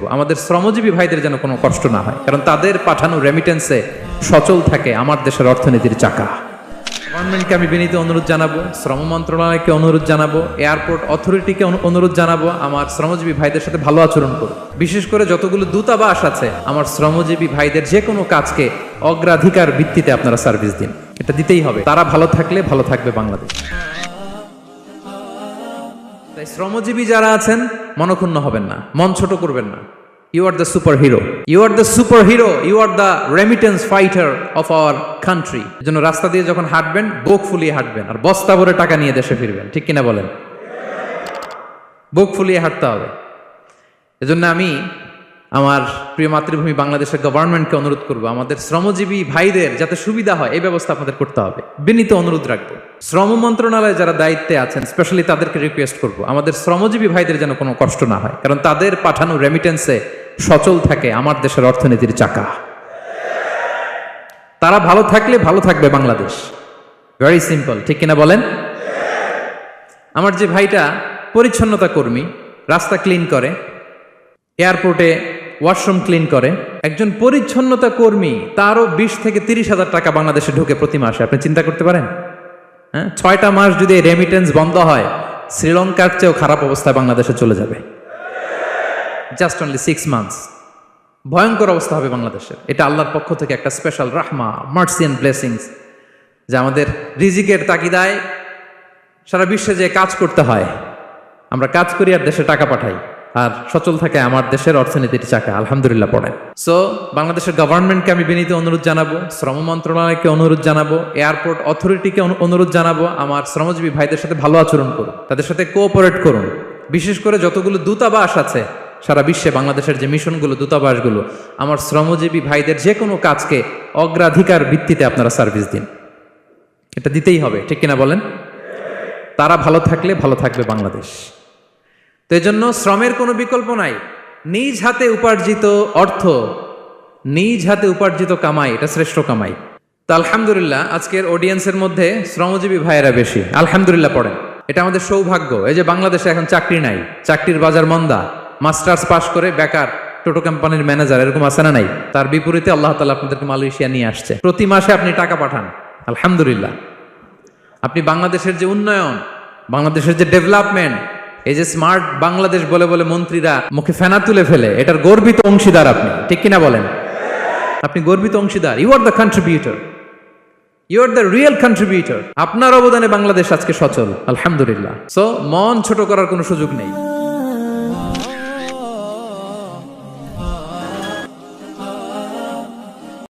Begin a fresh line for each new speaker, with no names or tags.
করব, আমাদের শ্রমজীবী ভাইদের যেন কোনো কষ্ট না হয়, কারণ তাদের পাঠানো রেমিটেন্সে সচল থাকে আমার দেশের অর্থনীতির চাকা। গভর্নমেন্টকে আমি বিনীত অনুরোধ জানাবো, শ্রম মন্ত্রণালয়কে অনুরোধ জানাবো, এয়ারপোর্ট অথরিটিকে অনুরোধ জানাবো, আমার শ্রমজীবী ভাইদের সাথে ভালো আচরণ করুন। বিশেষ করে যতগুলো দূতাবাস আছে, আমার শ্রমজীবী ভাইদের যে কোনো কাজকে অগ্রাধিকার ভিত্তিতে আপনারা সার্ভিস দিন, এটা দিতেই হবে। তারা ভালো থাকলে ভালো থাকবে বাংলাদেশ। তাই শ্রমজীবী যারা আছেন মনক্ষুণ্ণ হবেন না, মন ছোট করবেন না। You are the super hero, you are the super hero, you are the remittance fighter of our country. এজন্য রাস্তা দিয়ে যখন হাঁটবেন বুক ফুলিয়ে হাঁটবেন, আর বস্তা ভরে টাকা নিয়ে দেশে ফিরবেন, ঠিক কিনা বলেন? বুক ফুলিয়ে হাঁটতে হবে। এজন্য আমি আমার প্রিয় মাতৃভূমি বাংলাদেশের গভর্নমেন্টকে অনুরোধ করবো, আমাদের শ্রমজীবী ভাইদের যাতে সুবিধা হয় এই ব্যবস্থা আপনাদের করতে হবে, বিনীত অনুরোধ রাখবো। শ্রম মন্ত্রণালয়ে যারা দায়িত্বে আছেন স্পেশালি তাদেরকে রিকোয়েস্ট করবো, আমাদের শ্রমজীবী ভাইদের যেন কোনো কষ্ট না হয়, কারণ তাদের পাঠানো রেমিটেন্সে সচল থাকে আমার দেশের অর্থনীতির চাকা। তারা ভালো থাকলে ভালো থাকবে বাংলাদেশ। ভেরি সিম্পল, ঠিক কিনা বলেন? আমার যে ভাইটা পরিচ্ছন্নতা কর্মী, রাস্তা ক্লিন করে, এয়ারপোর্টে ওয়াশরুম ক্লিন করে, একজন পরিচ্ছন্নতা কর্মী, তারও 20 থেকে 30 হাজার টাকা বাংলাদেশে ঢোকে প্রতি মাসে। আপনি চিন্তা করতে পারেন? হ্যাঁ, 6টা মাস যদি রেমিটেন্স বন্ধ হয়, শ্রীলঙ্কার চেয়েও খারাপ অবস্থায় বাংলাদেশে চলে যাবে। জাস্ট অনলি 6 মান্থস, ভয়ঙ্কর অবস্থা হবে বাংলাদেশের। এটা আল্লাহর পক্ষ থেকে একটা স্পেশাল রাহমা, মার্সি এন্ড ব্লেসিংস, যে আমাদের রিজিকের তাগিদায় সারা বিশ্বে যে কাজ করতে হয়, আমরা কাজ করি আর দেশে টাকা পাঠাই, আর সচল থাকে আমার দেশের অর্থনীতির চাকা। আলহামদুলিল্লাহ পড়েন। সো বাংলাদেশের গভর্নমেন্টকে আমি বিনীত অনুরোধ জানাবো, শ্রম মন্ত্রণালয়কে অনুরোধ জানাবো, এয়ারপোর্ট অথরিটিকে অনুরোধ জানাবো, আমার শ্রমজীবী ভাইদের সাথে ভালো আচরণ করুন, তাদের সাথে কোঅপারেট করুন। বিশেষ করে যতগুলো দূতাবাস আছে সারা বিশ্বে, বাংলাদেশের যে মিশনগুলো, দূতাবাসগুলো, আমার শ্রমজীবী ভাইদের যে কোনো কাজকে অগ্রাধিকার ভিত্তিতে আপনারা সার্ভিস দিন, এটা দিতেই হবে, ঠিক কিনা বলেন? তারা ভালো থাকলে ভালো থাকবে বাংলাদেশ। তো এই জন্য শ্রমের কোনো বিকল্প নাই। নিজ হাতে উপার্জিত অর্থ, নিজ হাতে উপার্জিত কামাই, এটা শ্রেষ্ঠ কামাই। তো আলহামদুলিল্লাহ আজকের অডিয়েন্সের মধ্যে শ্রমজীবী ভাইয়েরা বেশি, আলহামদুলিল্লাহ পড়েন। এটা আমাদের সৌভাগ্য। এই যে বাংলাদেশে এখন চাকরি নাই, চাকরির বাজার মন্দা, মাস্টার্স পাস করে বেকার টোটো কোম্পানির ম্যানেজার, এরকম আছে না নাই? তার বিপরীতে আল্লাহ তাআলা আপনাদেরকে মালয়েশিয়া নিয়ে আসছে। প্রতি মাসে আপনি টাকা পাঠান, আলহামদুলিল্লাহ। আপনি বাংলাদেশের যে উন্নয়ন, বাংলাদেশের যে ডেভেলপমেন্ট, এই যে স্মার্ট বাংলাদেশ বলে বলে মন্ত্রীরা মুখে ফেনা তুলে ফেলে, এটার গর্বিত অংশীদার আপনি, ঠিক কিনা বলেন? আপনি গর্বিত অংশীদার। You are the contributor, you are the real contributor. আপনার অবদানে বাংলাদেশ আজকে সচল, আলহামদুলিল্লাহ। সো মন ছোট করার কোনো সুযোগ নেই।